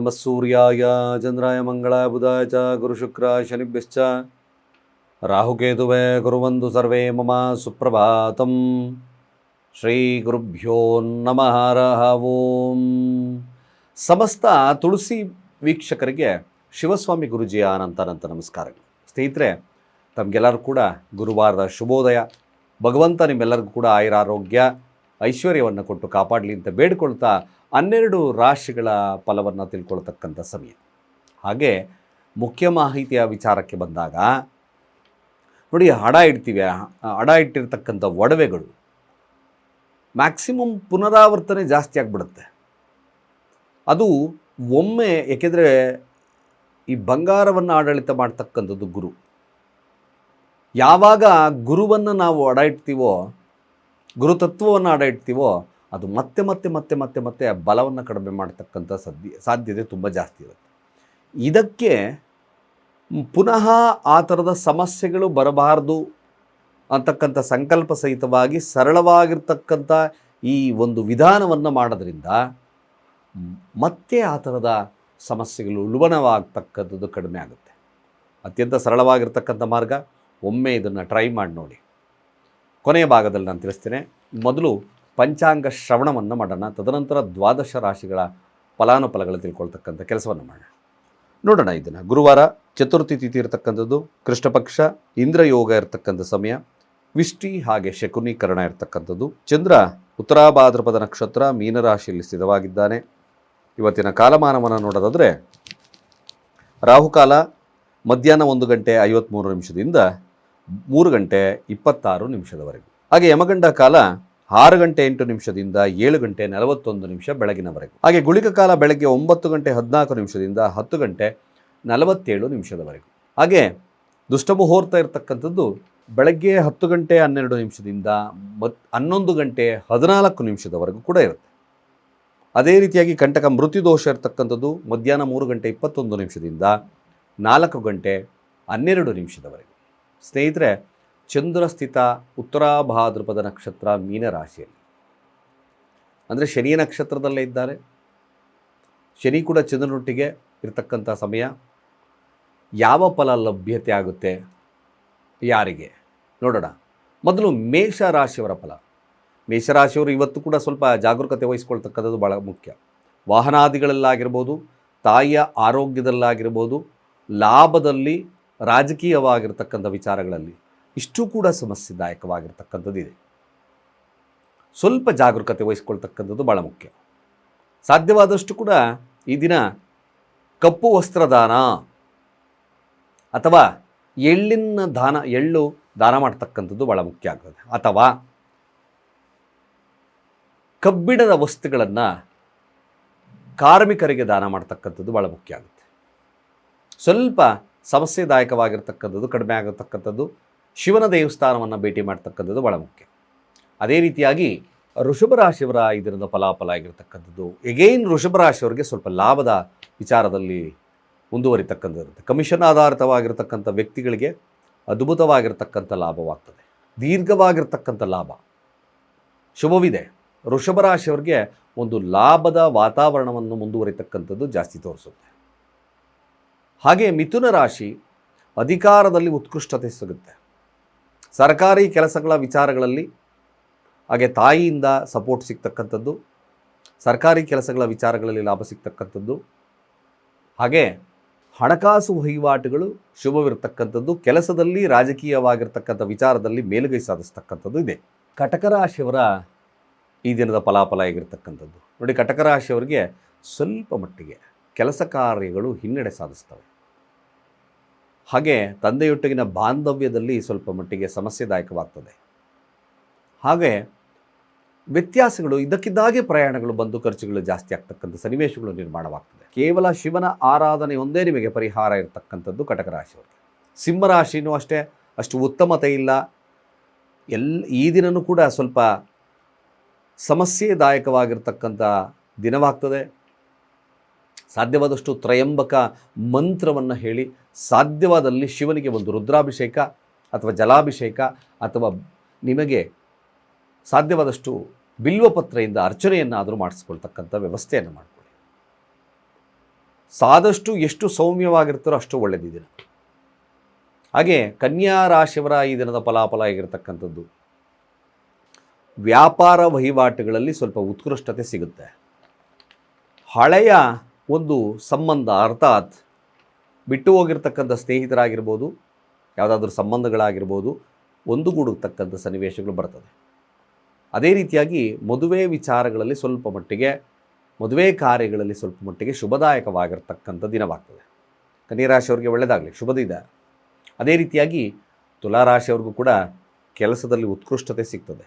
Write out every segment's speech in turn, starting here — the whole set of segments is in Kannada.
ನಮಃ ಸೂರ್ಯಾಯ ಚಂದ್ರಾಯ ಮಂಗಳಾಯ ಬುಧಾಯ ಚ ಗುರುಶುಕ್ರಾಯ ಶನಿಭ್ಯಶ್ಚ ರಾಹುಕೇತುವೇ ಕುರ್ವಂತು ಸರ್ವೇ ಮಮ ಸುಪ್ರಭಾತಂ. ಶ್ರೀ ಗುರುಭ್ಯೋ ನಮಃ ಹರಃ ಓಂ. ಸಮಸ್ತ ತುಳಸಿ ವೀಕ್ಷಕರಿಗೆ ಶಿವಸ್ವಾಮಿ ಗುರುಜಿಯ ಅನಂತ ನಮಸ್ಕಾರಗಳು. ಸ್ನೇಹಿತರೆ, ತಮಗೆಲ್ಲರೂ ಕೂಡ ಗುರುವಾರದ ಶುಭೋದಯ. ಭಗವಂತ ನಿಮ್ಮೆಲ್ಲರಿಗೂ ಕೂಡ ಆಯುರಾರೋಗ್ಯ ಐಶ್ವರ್ಯವನ್ನು ಕೊಟ್ಟು ಕಾಪಾಡಲಿ ಅಂತ ಬೇಡಿಕೊಳ್ತಾ 12 ರಾಶಿಗಳ ಫಲವನ್ನು ತಿಳ್ಕೊಳ್ತಕ್ಕಂಥ ಸಮಯ. ಹಾಗೆ ಮುಖ್ಯ ಮಾಹಿತಿಯ ವಿಚಾರಕ್ಕೆ ಬಂದಾಗ ನೋಡಿ, ಹಡ ಇಟ್ಟಿರ್ತಕ್ಕಂಥ ಒಡವೆಗಳು ಮ್ಯಾಕ್ಸಿಮಮ್ ಪುನರಾವರ್ತನೆ ಜಾಸ್ತಿ ಆಗಿಬಿಡುತ್ತೆ. ಅದು ಒಮ್ಮೆ, ಏಕೆಂದರೆ ಈ ಬಂಗಾರವನ್ನು ಆಡಳಿತ ಮಾಡ್ತಕ್ಕಂಥದ್ದು ಗುರು. ಯಾವಾಗ ಗುರುವನ್ನು ನಾವು ಅಡ ಇಡ್ತೀವೋ, ಗುರುತತ್ವವನ್ನು ಅಡ ಇಡ್ತೀವೋ, ಅದು ಮತ್ತೆ ಮತ್ತೆ ಮತ್ತೆ ಮತ್ತೆ ಮತ್ತೆ ಬಲವನ್ನು ಕಡಿಮೆ ಮಾಡ್ತಕ್ಕಂಥ ಸಾಧ್ಯತೆ ತುಂಬ ಜಾಸ್ತಿ ಇರುತ್ತೆ. ಇದಕ್ಕೆ ಪುನಃ ಆ ಥರದ ಸಮಸ್ಯೆಗಳು ಬರಬಾರ್ದು ಅಂತಕ್ಕಂಥ ಸಂಕಲ್ಪ ಸಹಿತವಾಗಿ ಸರಳವಾಗಿರ್ತಕ್ಕಂಥ ಈ ಒಂದು ವಿಧಾನವನ್ನು ಮಾಡೋದ್ರಿಂದ ಮತ್ತೆ ಆ ಥರದ ಸಮಸ್ಯೆಗಳು ಉಲ್ಬಣವಾಗ್ತಕ್ಕಂಥದ್ದು ಕಡಿಮೆ ಆಗುತ್ತೆ. ಅತ್ಯಂತ ಸರಳವಾಗಿರ್ತಕ್ಕಂಥ ಮಾರ್ಗ. ಒಮ್ಮೆ ಇದನ್ನು ಟ್ರೈ ಮಾಡಿ ನೋಡಿ. ಕೊನೆಯ ಭಾಗದಲ್ಲಿ ನಾನು ತಿಳಿಸ್ತೇನೆ. ಮೊದಲು ಪಂಚಾಂಗ ಶ್ರವಣವನ್ನು ಮಾಡೋಣ, ತದನಂತರ 12 ರಾಶಿಗಳ ಫಲಾನುಫಲಗಳು ತಿಳ್ಕೊಳ್ತಕ್ಕಂಥ ಕೆಲಸವನ್ನು ಮಾಡೋಣ. ನೋಡೋಣ. ಇದನ್ನು ಗುರುವಾರ ಚತುರ್ಥಿ ತಿಥಿ ಇರತಕ್ಕಂಥದ್ದು, ಕೃಷ್ಣ ಪಕ್ಷ, ಇಂದ್ರಯೋಗ ಇರತಕ್ಕಂಥ ಸಮಯ, ವಿಷ್ಟಿ ಹಾಗೆ ಶಕುನೀಕರಣ ಇರತಕ್ಕಂಥದ್ದು. ಚಂದ್ರ ಉತ್ತರಾಭಾದ್ರಪದ ನಕ್ಷತ್ರ ಮೀನರಾಶಿಯಲ್ಲಿ ಸ್ಥಿತವಾಗಿದ್ದಾನೆ. ಇವತ್ತಿನ ಕಾಲಮಾನವನ್ನು ನೋಡೋದಾದರೆ ರಾಹುಕಾಲ ಮಧ್ಯಾಹ್ನ 1 ಗಂಟೆ 53 ನಿಮಿಷದಿಂದ 3 ಗಂಟೆ 26 ನಿಮಿಷದವರೆಗೂ. ಹಾಗೆ ಯಮಗಂಡ ಕಾಲ 6 ಗಂಟೆ 8 ನಿಮಿಷದಿಂದ 7 ಗಂಟೆ 41 ನಿಮಿಷ ಬೆಳಗಿನವರೆಗೂ. ಹಾಗೆ ಗುಳಿಕ ಕಾಲ ಬೆಳಗ್ಗೆ 9 ಗಂಟೆ 14 ನಿಮಿಷದಿಂದ 10 ಗಂಟೆ 47 ನಿಮಿಷದವರೆಗೂ. ಹಾಗೆ ದುಷ್ಟ ಮುಹೂರ್ತ ಇರತಕ್ಕಂಥದ್ದು ಬೆಳಗ್ಗೆ 10 ಗಂಟೆ 12 ನಿಮಿಷದಿಂದ 11 ಗಂಟೆ 14 ನಿಮಿಷದವರೆಗೂ ಕೂಡ ಇರುತ್ತೆ. ಅದೇ ರೀತಿಯಾಗಿ ಕಂಟಕ ಮೃತ್ಯುದೋಷ ಇರತಕ್ಕಂಥದ್ದು ಮಧ್ಯಾಹ್ನ 3 ಗಂಟೆ 21 ನಿಮಿಷದಿಂದ 4 ಗಂಟೆ 12 ನಿಮಿಷದವರೆಗೂ. ಸ್ನೇಹಿತರೆ, ಚಂದ್ರ ಸ್ಥಿತ ಉತ್ತರಾಭಾದ್ರಪದ ನಕ್ಷತ್ರ ಮೀನರಾಶಿಯಲ್ಲಿ, ಅಂದರೆ ಶನಿಯ ನಕ್ಷತ್ರದಲ್ಲೇ ಇದ್ದಾರೆ. ಶನಿ ಕೂಡ ಚಂದ್ರನೊಟ್ಟಿಗೆ ಇರತಕ್ಕಂಥ ಸಮಯ. ಯಾವ ಫಲ ಲಭ್ಯತೆ ಆಗುತ್ತೆ ಯಾರಿಗೆ ನೋಡೋಣ. ಮೊದಲು ಮೇಷರಾಶಿಯವರ ಫಲ. ಮೇಷರಾಶಿಯವರು ಇವತ್ತು ಕೂಡ ಸ್ವಲ್ಪ ಜಾಗರೂಕತೆ ವಹಿಸ್ಕೊಳ್ತಕ್ಕಂಥದ್ದು ಭಾಳ ಮುಖ್ಯ. ವಾಹನಾದಿಗಳಲ್ಲಾಗಿರ್ಬೋದು, ತಾಯಿಯ ಆರೋಗ್ಯದಲ್ಲಾಗಿರ್ಬೋದು, ಲಾಭದಲ್ಲಿ, ರಾಜಕೀಯವಾಗಿರ್ತಕ್ಕಂಥ ವಿಚಾರಗಳಲ್ಲಿ ಇಷ್ಟು ಕೂಡ ಸಮಸ್ಯೆದಾಯಕವಾಗಿರ್ತಕ್ಕಂಥದ್ದಿದೆ. ಸ್ವಲ್ಪ ಜಾಗರೂಕತೆ ವಹಿಸ್ಕೊಳ್ತಕ್ಕಂಥದ್ದು ಭಾಳ ಮುಖ್ಯ. ಸಾಧ್ಯವಾದಷ್ಟು ಕೂಡ ಈ ದಿನ ಕಪ್ಪು ವಸ್ತ್ರದಾನ ಅಥವಾ ಎಳ್ಳು ದಾನ ಮಾಡ್ತಕ್ಕಂಥದ್ದು ಭಾಳ ಮುಖ್ಯ ಆಗ್ತದೆ. ಅಥವಾ ಕಬ್ಬಿಣದ ವಸ್ತುಗಳನ್ನು ಕಾರ್ಮಿಕರಿಗೆ ದಾನ ಮಾಡ್ತಕ್ಕಂಥದ್ದು ಭಾಳ ಮುಖ್ಯ ಆಗುತ್ತೆ. ಸ್ವಲ್ಪ ಸಮಸ್ಯೆದಾಯಕವಾಗಿರ್ತಕ್ಕಂಥದ್ದು ಕಡಿಮೆ ಆಗಿರ್ತಕ್ಕಂಥದ್ದು. ಶಿವನ ದೇವಸ್ಥಾನವನ್ನು ಭೇಟಿ ಮಾಡ್ತಕ್ಕಂಥದ್ದು ಭಾಳ ಮುಖ್ಯ. ಅದೇ ರೀತಿಯಾಗಿ ವೃಷಭ ರಾಶಿಯವರ ಈ ದಿನದ ಫಲಾಫಲ ಆಗಿರ್ತಕ್ಕಂಥದ್ದು, ಎಗೈನ್ ವೃಷಭ ರಾಶಿಯವರಿಗೆ ಸ್ವಲ್ಪ ಲಾಭದ ವಿಚಾರದಲ್ಲಿ ಮುಂದುವರಿತಕ್ಕಂಥದ್ದು. ಕಮಿಷನ್ ಆಧಾರಿತವಾಗಿರ್ತಕ್ಕಂಥ ವ್ಯಕ್ತಿಗಳಿಗೆ ಅದ್ಭುತವಾಗಿರ್ತಕ್ಕಂಥ ಲಾಭವಾಗ್ತದೆ. ದೀರ್ಘವಾಗಿರ್ತಕ್ಕಂಥ ಲಾಭ ಶುಭವಿದೆ. ವೃಷಭ ರಾಶಿಯವರಿಗೆ ಒಂದು ಲಾಭದ ವಾತಾವರಣವನ್ನು ಮುಂದುವರಿತಕ್ಕಂಥದ್ದು ಜಾಸ್ತಿ ತೋರಿಸುತ್ತೆ. ಹಾಗೆ ಮಿಥುನ ರಾಶಿ, ಅಧಿಕಾರದಲ್ಲಿ ಉತ್ಕೃಷ್ಟತೆ ಸಿಗುತ್ತೆ. ಸರ್ಕಾರಿ ಕೆಲಸಗಳ ವಿಚಾರಗಳಲ್ಲಿ, ಹಾಗೆ ತಾಯಿಯಿಂದ ಸಪೋರ್ಟ್ ಸಿಗ್ತಕ್ಕಂಥದ್ದು, ಸರ್ಕಾರಿ ಕೆಲಸಗಳ ವಿಚಾರಗಳಲ್ಲಿ ಲಾಭ ಸಿಗ್ತಕ್ಕಂಥದ್ದು, ಹಾಗೆ ಹಣಕಾಸು ವಹಿವಾಟುಗಳು ಶುಭವಿರತಕ್ಕಂಥದ್ದು, ಕೆಲಸದಲ್ಲಿ ರಾಜಕೀಯವಾಗಿರ್ತಕ್ಕಂಥ ವಿಚಾರದಲ್ಲಿ ಮೇಲುಗೈ ಸಾಧಿಸ್ತಕ್ಕಂಥದ್ದು ಇದೆ. ಕಟಕ ರಾಶಿಯವರ ಈ ದಿನದ ಫಲಾಫಲ ಆಗಿರ್ತಕ್ಕಂಥದ್ದು ನೋಡಿ, ಕಟಕ ರಾಶಿಯವರಿಗೆ ಸ್ವಲ್ಪ ಮಟ್ಟಿಗೆ ಕೆಲಸ ಕಾರ್ಯಗಳು ಹಿನ್ನಡೆ ಸಾಧಿಸ್ತವೆ. ಹಾಗೆ ತಂದೆಯೊಟ್ಟಿಗಿನ ಬಾಂಧವ್ಯದಲ್ಲಿ ಸ್ವಲ್ಪ ಮಟ್ಟಿಗೆ ಸಮಸ್ಯೆದಾಯಕವಾಗ್ತದೆ. ಹಾಗೆ ವ್ಯತ್ಯಾಸಗಳು, ಇದ್ದಕ್ಕಿದ್ದಾಗೆ ಪ್ರಯಾಣಗಳು, ಬಂದು ಖರ್ಚುಗಳು ಜಾಸ್ತಿ ಆಗ್ತಕ್ಕಂಥ ಸನ್ನಿವೇಶಗಳು ನಿರ್ಮಾಣವಾಗ್ತದೆ. ಕೇವಲ ಶಿವನ ಆರಾಧನೆ ಒಂದೇ ನಿಮಗೆ ಪರಿಹಾರ ಇರತಕ್ಕಂಥದ್ದು ಕಟಕ ರಾಶಿಯವರಿಗೆ. ಸಿಂಹರಾಶಿನೂ ಅಷ್ಟೇ, ಅಷ್ಟು ಉತ್ತಮತೆ ಇಲ್ಲ. ಈ ದಿನವೂ ಕೂಡ ಸ್ವಲ್ಪ ಸಮಸ್ಯೆದಾಯಕವಾಗಿರ್ತಕ್ಕಂಥ ದಿನವಾಗ್ತದೆ. ಸಾಧ್ಯವಾದಷ್ಟು ತ್ರಯಂಬಕ ಮಂತ್ರವನ್ನು ಹೇಳಿ, ಸಾಧ್ಯವಾದಲ್ಲಿ ಶಿವನಿಗೆ ಒಂದು ರುದ್ರಾಭಿಷೇಕ ಅಥವಾ ಜಲಾಭಿಷೇಕ ಅಥವಾ ನಿಮಗೆ ಸಾಧ್ಯವಾದಷ್ಟು ಬಿಲ್ವಪತ್ರೆಯಿಂದ ಅರ್ಚನೆಯನ್ನಾದರೂ ಮಾಡಿಸ್ಕೊಳ್ತಕ್ಕಂಥ ವ್ಯವಸ್ಥೆಯನ್ನು ಮಾಡಿಕೊಳ್ಳಿ. ಸಾದಷ್ಟು ಎಷ್ಟು ಸೌಮ್ಯವಾಗಿರ್ತಾರೋ ಅಷ್ಟು ಒಳ್ಳೆಯದು ಈ ದಿನ. ಹಾಗೆ ಕನ್ಯಾ ರಾಶಿಯವರ ಈ ದಿನದ ಫಲಾಫಲ ಆಗಿರತಕ್ಕಂಥದ್ದು, ವ್ಯಾಪಾರ ವಹಿವಾಟುಗಳಲ್ಲಿ ಸ್ವಲ್ಪ ಉತ್ಕೃಷ್ಟತೆ ಸಿಗುತ್ತೆ. ಹಳೆಯ ಒಂದು ಸಂಬಂಧ, ಅರ್ಥಾತ್ ಬಿಟ್ಟು ಹೋಗಿರ್ತಕ್ಕಂಥ ಸ್ನೇಹಿತರಾಗಿರ್ಬೋದು, ಯಾವುದಾದ್ರೂ ಸಂಬಂಧಗಳಾಗಿರ್ಬೋದು, ಒಂದುಗೂಡತಕ್ಕಂಥ ಸನ್ನಿವೇಶಗಳು ಬರ್ತದೆ. ಅದೇ ರೀತಿಯಾಗಿ ಮದುವೆ ವಿಚಾರಗಳಲ್ಲಿ ಸ್ವಲ್ಪ ಮಟ್ಟಿಗೆ, ಮದುವೆ ಕಾರ್ಯಗಳಲ್ಲಿ ಸ್ವಲ್ಪ ಮಟ್ಟಿಗೆ ಶುಭದಾಯಕವಾಗಿರ್ತಕ್ಕಂಥ ದಿನವಾಗ್ತದೆ. ಕನ್ಯಾ ರಾಶಿಯವರಿಗೆ ಒಳ್ಳೆಯದಾಗಲಿ, ಶುಭದಿದೆ. ಅದೇ ರೀತಿಯಾಗಿ ತುಲಾರಾಶಿಯವ್ರಿಗೂ ಕೂಡ ಕೆಲಸದಲ್ಲಿ ಉತ್ಕೃಷ್ಟತೆ ಸಿಗ್ತದೆ.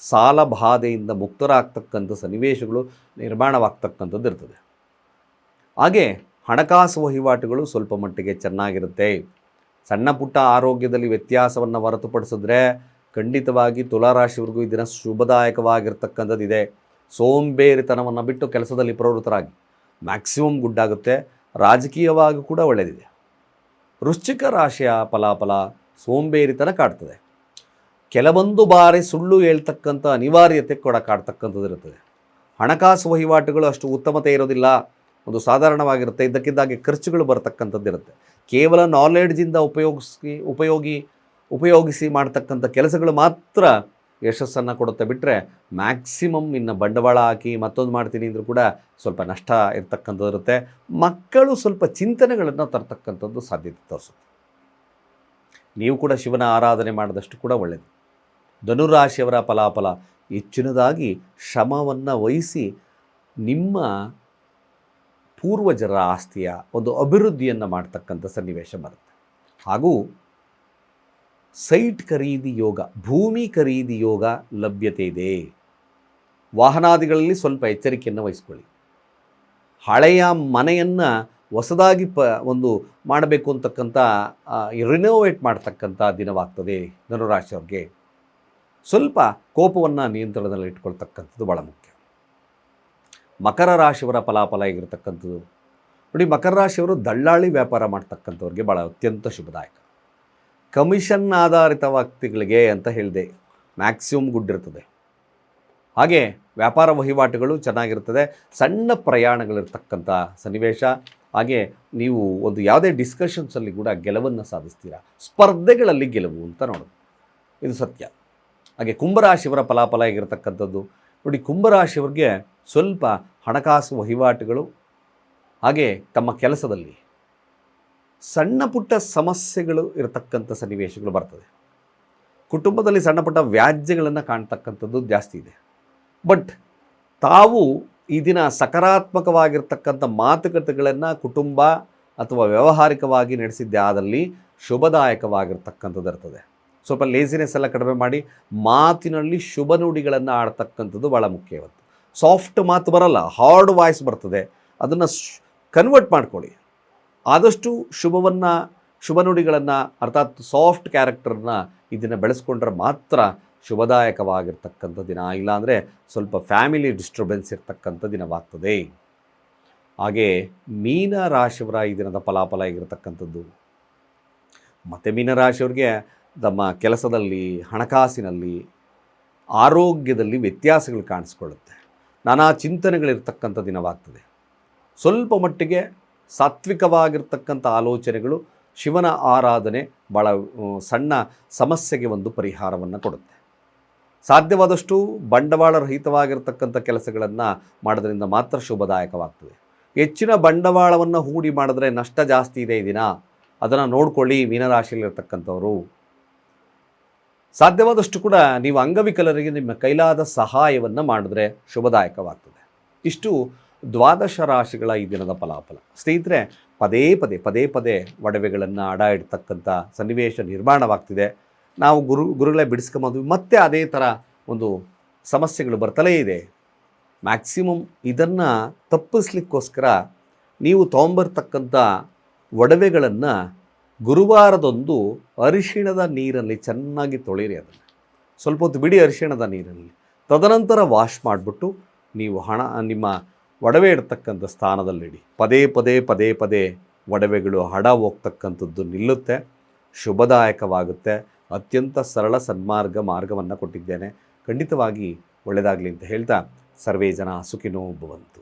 ಸಾಲ ಬಾಧೆಯಿಂದ ಮುಕ್ತರಾಗ್ತಕ್ಕಂಥ ಸನ್ನಿವೇಶಗಳು ನಿರ್ಮಾಣವಾಗ್ತಕ್ಕಂಥದ್ದು ಇರ್ತದೆ. ಹಾಗೆ ಹಣಕಾಸು ವಹಿವಾಟುಗಳು ಸ್ವಲ್ಪ ಮಟ್ಟಿಗೆ ಚೆನ್ನಾಗಿರುತ್ತೆ. ಸಣ್ಣ ಪುಟ್ಟ ಆರೋಗ್ಯದಲ್ಲಿ ವ್ಯತ್ಯಾಸವನ್ನು ಹೊರತುಪಡಿಸಿದ್ರೆ ಖಂಡಿತವಾಗಿ ತುಲಾರಾಶಿಯವರಿಗೂ ಈ ದಿನ ಶುಭದಾಯಕವಾಗಿರ್ತಕ್ಕಂಥದ್ದಿದೆ. ಸೋಂಬೇರಿತನವನ್ನು ಬಿಟ್ಟು ಕೆಲಸದಲ್ಲಿ ಪ್ರವೃತ್ತರಾಗಿ ಮ್ಯಾಕ್ಸಿಮಮ್ ಗುಡ್ಡಾಗುತ್ತೆ. ರಾಜಕೀಯವಾಗಿ ಕೂಡ ಒಳ್ಳೆಯದಿದೆ. ವೃಶ್ಚಿಕ ರಾಶಿಯ ಫಲಾಫಲ, ಸೋಂಬೇರಿತನ ಕಾಡ್ತದೆ. ಕೆಲವೊಂದು ಬಾರಿ ಸುಳ್ಳು ಹೇಳ್ತಕ್ಕಂಥ ಅನಿವಾರ್ಯತೆ ಕೂಡ ಕಾಡ್ತಕ್ಕಂಥದ್ದು ಇರುತ್ತದೆ. ಹಣಕಾಸು ವಹಿವಾಟುಗಳು ಅಷ್ಟು ಉತ್ತಮತೆ ಇರೋದಿಲ್ಲ, ಒಂದು ಸಾಧಾರಣವಾಗಿರುತ್ತೆ. ಇದ್ದಕ್ಕಿದ್ದಾಗೆ ಖರ್ಚುಗಳು ಬರತಕ್ಕಂಥದ್ದು ಇರುತ್ತೆ. ಕೇವಲ ನಾಲೆಡ್ಜಿಂದ ಉಪಯೋಗಿಸಿ ಮಾಡ್ತಕ್ಕಂಥ ಕೆಲಸಗಳು ಮಾತ್ರ ಯಶಸ್ಸನ್ನು ಕೊಡುತ್ತೆ. ಬಿಟ್ಟರೆ ಮ್ಯಾಕ್ಸಿಮಮ್ ಇನ್ನು ಬಂಡವಾಳ ಹಾಕಿ ಮತ್ತೊಂದು ಮಾಡ್ತೀನಿ ಅಂದರೂ ಕೂಡ ಸ್ವಲ್ಪ ನಷ್ಟ ಇರ್ತಕ್ಕಂಥದ್ದು ಇರುತ್ತೆ. ಮಕ್ಕಳು ಸ್ವಲ್ಪ ಚಿಂತನೆಗಳನ್ನು ತರ್ತಕ್ಕಂಥದ್ದು ಸಾಧ್ಯತೆ ತೋರಿಸುತ್ತೆ. ನೀವು ಕೂಡ ಶಿವನ ಆರಾಧನೆ ಮಾಡಿದಷ್ಟು ಕೂಡ ಒಳ್ಳೆಯದು. ಧನುರಾಶಿಯವರ ಫಲಾಫಲ, ಹೆಚ್ಚಿನದಾಗಿ ಶ್ರಮವನ್ನು ವಹಿಸಿ ನಿಮ್ಮ ಪೂರ್ವಜರ ಆಸ್ತಿಯ ಒಂದು ಅಭಿವೃದ್ಧಿಯನ್ನು ಮಾಡ್ತಕ್ಕಂಥ ಸನ್ನಿವೇಶ ಬರುತ್ತೆ. ಹಾಗೂ ಸೈಟ್ ಖರೀದಿ ಯೋಗ, ಭೂಮಿ ಖರೀದಿ ಯೋಗ ಲಭ್ಯತೆ ಇದೆ. ವಾಹನಾದಿಗಳಲ್ಲಿ ಸ್ವಲ್ಪ ಎಚ್ಚರಿಕೆಯನ್ನು ವಹಿಸ್ಕೊಳ್ಳಿ. ಹಳೆಯ ಮನೆಯನ್ನು ಹೊಸದಾಗಿ ಒಂದು ಮಾಡಬೇಕು ಅಂತಕ್ಕಂಥ ರಿನೋವೇಟ್ ಮಾಡ್ತಕ್ಕಂಥ ದಿನವಾಗ್ತದೆ ಧನುರಾಶಿಯವ್ರಿಗೆ. ಸ್ವಲ್ಪ ಕೋಪವನ್ನು ನಿಯಂತ್ರಣದಲ್ಲಿ ಇಟ್ಕೊಳ್ತಕ್ಕಂಥದ್ದು ಭಾಳ ಮುಖ್ಯ. ಮಕರ ರಾಶಿಯವರ ಫಲಾಫಲ ಆಗಿರ್ತಕ್ಕಂಥದ್ದು ನೋಡಿ, ಮಕರ ರಾಶಿಯವರು ದಳ್ಳಾಳಿ ವ್ಯಾಪಾರ ಮಾಡ್ತಕ್ಕಂಥವ್ರಿಗೆ ಭಾಳ ಅತ್ಯಂತ ಶುಭದಾಯಕ. ಕಮಿಷನ್ ಆಧಾರಿತ ವ್ಯಕ್ತಿಗಳಿಗೆ ಅಂತ ಹೇಳಿದೆ, ಮ್ಯಾಕ್ಸಿಮಮ್ ಗುಡ್ಡಿರ್ತದೆ. ಹಾಗೆ ವ್ಯಾಪಾರ ವಹಿವಾಟುಗಳು ಚೆನ್ನಾಗಿರ್ತದೆ. ಸಣ್ಣ ಪ್ರಯಾಣಗಳಿರ್ತಕ್ಕಂಥ ಸನ್ನಿವೇಶ. ಹಾಗೆ ನೀವು ಒಂದು ಯಾವುದೇ ಡಿಸ್ಕಷನ್ಸಲ್ಲಿ ಕೂಡ ಗೆಲುವನ್ನು ಸಾಧಿಸ್ತೀರಾ. ಸ್ಪರ್ಧೆಗಳಲ್ಲಿ ಗೆಲುವು ಅಂತ ನೋಡೋದು, ಇದು ಸತ್ಯ. ಹಾಗೆ ಕುಂಭರಾಶಿಯವರ ಫಲಾಫಲ ಆಗಿರತಕ್ಕಂಥದ್ದು ನೋಡಿ, ಕುಂಭರಾಶಿಯವ್ರಿಗೆ ಸ್ವಲ್ಪ ಹಣಕಾಸು ವಹಿವಾಟುಗಳು, ಹಾಗೆ ತಮ್ಮ ಕೆಲಸದಲ್ಲಿ ಸಣ್ಣ ಪುಟ್ಟ ಸಮಸ್ಯೆಗಳು ಇರತಕ್ಕಂಥ ಸನ್ನಿವೇಶಗಳು ಬರ್ತದೆ. ಕುಟುಂಬದಲ್ಲಿ ಸಣ್ಣ ಪುಟ್ಟ ವ್ಯಾಜ್ಯಗಳನ್ನು ಕಾಣ್ತಕ್ಕಂಥದ್ದು ಜಾಸ್ತಿ ಇದೆ. ಬಟ್ ತಾವು ಈ ದಿನ ಸಕಾರಾತ್ಮಕವಾಗಿರ್ತಕ್ಕಂಥ ಮಾತುಕತೆಗಳನ್ನು ಕುಟುಂಬ ಅಥವಾ ವ್ಯಾವಹಾರಿಕವಾಗಿ ನಡೆಸಿದ್ದೇ ಆದಲ್ಲಿ ಶುಭದಾಯಕವಾಗಿರ್ತಕ್ಕಂಥದ್ದು ಇರ್ತದೆ. ಸ್ವಲ್ಪ ಲೇಸಿನೆಸ್ ಎಲ್ಲ ಕಡಿಮೆ ಮಾಡಿ ಮಾತಿನಲ್ಲಿ ಶುಭ ನುಡಿಗಳನ್ನು ಆಡ್ತಕ್ಕಂಥದ್ದು ಭಾಳ ಮುಖ್ಯ. ಇವತ್ತು ಸಾಫ್ಟ್ ಮಾತು ಬರಲ್ಲ, ಹಾರ್ಡ್ ವಾಯ್ಸ್ ಬರ್ತದೆ. ಅದನ್ನು ಕನ್ವರ್ಟ್ ಮಾಡ್ಕೊಳ್ಳಿ. ಆದಷ್ಟು ಶುಭ ನುಡಿಗಳನ್ನು ಅರ್ಥಾತ್ ಸಾಫ್ಟ್ ಕ್ಯಾರೆಕ್ಟರ್ನ ಇದನ್ನು ಬೆಳೆಸ್ಕೊಂಡ್ರೆ ಮಾತ್ರ ಶುಭದಾಯಕವಾಗಿರ್ತಕ್ಕಂಥ ದಿನ. ಇಲ್ಲಾಂದರೆ ಸ್ವಲ್ಪ ಫ್ಯಾಮಿಲಿ ಡಿಸ್ಟರ್ಬೆನ್ಸ್ ಇರ್ತಕ್ಕಂಥ ದಿನವಾಗ್ತದೆ. ಹಾಗೆ ಮೀನ ರಾಶಿಯವರ ಈ ದಿನದ ಫಲಾಫಲ ಆಗಿರತಕ್ಕಂಥದ್ದು, ಮತ್ತು ಮೀನರಾಶಿಯವ್ರಿಗೆ ತಮ್ಮ ಕೆಲಸದಲ್ಲಿ, ಹಣಕಾಸಿನಲ್ಲಿ, ಆರೋಗ್ಯದಲ್ಲಿ ವ್ಯತ್ಯಾಸಗಳು ಕಾಣಿಸ್ಕೊಳ್ಳುತ್ತೆ. ನಾನಾ ಚಿಂತನೆಗಳಿರ್ತಕ್ಕಂಥ ದಿನವಾಗ್ತದೆ. ಸ್ವಲ್ಪ ಮಟ್ಟಿಗೆ ಸಾತ್ವಿಕವಾಗಿರ್ತಕ್ಕಂಥ ಆಲೋಚನೆಗಳು, ಶಿವನ ಆರಾಧನೆ ಭಾಳ ಸಣ್ಣ ಸಮಸ್ಯೆಗೆ ಒಂದು ಪರಿಹಾರವನ್ನು ಕೊಡುತ್ತೆ. ಸಾಧ್ಯವಾದಷ್ಟು ಬಂಡವಾಳ ರಹಿತವಾಗಿರ್ತಕ್ಕಂಥ ಕೆಲಸಗಳನ್ನು ಮಾಡೋದ್ರಿಂದ ಮಾತ್ರ ಶುಭದಾಯಕವಾಗ್ತದೆ. ಹೆಚ್ಚಿನ ಬಂಡವಾಳವನ್ನು ಹೂಡಿ ಮಾಡಿದ್ರೆ ನಷ್ಟ ಜಾಸ್ತಿ ಇದೆ ಈ ದಿನ, ಅದನ್ನು ನೋಡ್ಕೊಳ್ಳಿ ಮೀನರಾಶಿಯಲ್ಲಿರ್ತಕ್ಕಂಥವರು. ಸಾಧ್ಯವಾದಷ್ಟು ಕೂಡ ನೀವು ಅಂಗವಿಕಲರಿಗೆ ನಿಮ್ಮ ಕೈಲಾದ ಸಹಾಯವನ್ನು ಮಾಡಿದ್ರೆ ಶುಭದಾಯಕವಾಗ್ತದೆ. ಇಷ್ಟು ದ್ವಾದಶ ರಾಶಿಗಳ ಈ ದಿನದ ಫಲಾಫಲ. ಸ್ನೇಹಿತರೆ, ಪದೇ ಪದೇ ಒಡವೆಗಳನ್ನು ಅಡ ಇಡ್ತಕ್ಕಂಥ ಸನ್ನಿವೇಶ ನಿರ್ಮಾಣವಾಗ್ತಿದೆ. ನಾವು ಗುರುಗಳೇ ಬಿಡಿಸ್ಕೊಂಬಂದ್ವಿ, ಮತ್ತೆ ಅದೇ ಥರ ಒಂದು ಸಮಸ್ಯೆಗಳು ಬರ್ತಲೇ ಇದೆ. ಮ್ಯಾಕ್ಸಿಮಮ್ ಇದನ್ನು ತಪ್ಪಿಸ್ಲಿಕ್ಕೋಸ್ಕರ ನೀವು ತೊಗೊಂಬರ್ತಕ್ಕಂಥ ಒಡವೆಗಳನ್ನು ಗುರುವಾರದೊಂದು ಅರಿಶಿಣದ ನೀರಲ್ಲಿ ಚೆನ್ನಾಗಿ ತೊಳೆಯಿರಿ. ಅದನ್ನು ಸ್ವಲ್ಪ ಹೊತ್ತು ಬಿಡಿ ಅರಿಶಿಣದ ನೀರಲ್ಲಿ. ತದನಂತರ ವಾಶ್ ಮಾಡಿಬಿಟ್ಟು ನೀವು ನಿಮ್ಮ ಒಡವೆ ಇಡ್ತಕ್ಕಂಥ ಸ್ಥಾನದಲ್ಲಿಡಿ. ಪದೇ ಒಡವೆಗಳು ಹಡ ಹೋಗ್ತಕ್ಕಂಥದ್ದು ನಿಲ್ಲುತ್ತೆ, ಶುಭದಾಯಕವಾಗುತ್ತೆ. ಅತ್ಯಂತ ಸರಳ ಮಾರ್ಗವನ್ನು ಕೊಟ್ಟಿದ್ದೇನೆ. ಖಂಡಿತವಾಗಿ ಒಳ್ಳೆಯದಾಗಲಿ ಅಂತ ಹೇಳ್ತಾ, ಸರ್ವೇ ಜನ ಸುಖಿನೋ ಭವಂತು.